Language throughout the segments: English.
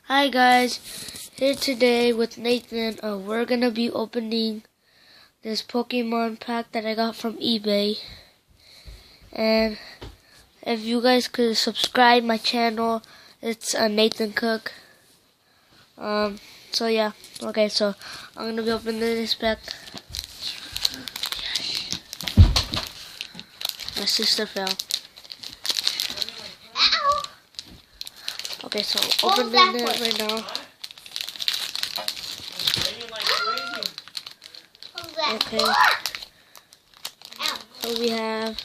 Hi guys, here today with Nathan. We're gonna be opening this Pokemon pack that I got from eBay. And if you guys could subscribe my channel, it's Nathan Cook. So yeah, okay, so I'm gonna be opening this pack. My sister fell. Okay, so opening it right now. Okay. So we have,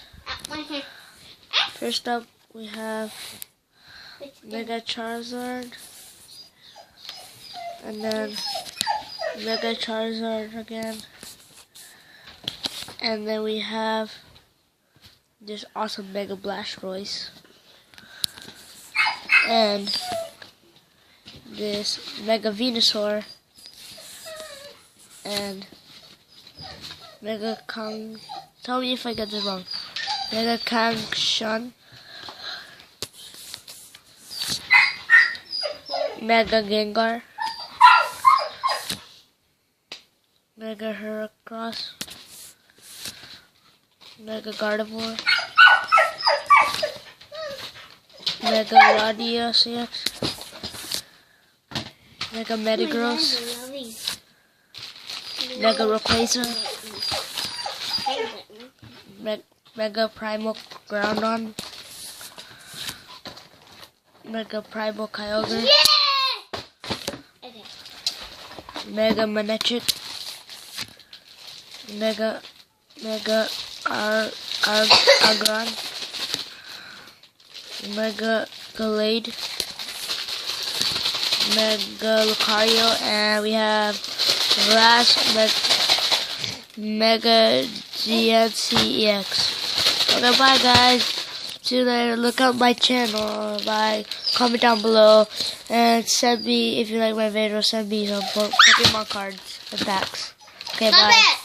first up we have Mega Charizard, and then Mega Charizard again, and then we have this awesome Mega Blastoise, and this Mega Venusaur, and Mega Kang. Tell me if I get this wrong. Mega Kangshan, Mega Gengar, Mega Heracross, Mega Gardevoir, Mega Latios EX, Mega Metagross, Mega Rayquaza, Mega Primal Groudon, Mega Primal Kyogre, Mega Manectric, Mega Agron, Mega Gallade, Mega Lucario, and we have the last Mega GNC EX. Okay, bye guys. See you later. Look up my channel. Bye. Comment down below. And send me, if you like my video, send me some Pokemon cards and packs. Okay, bye.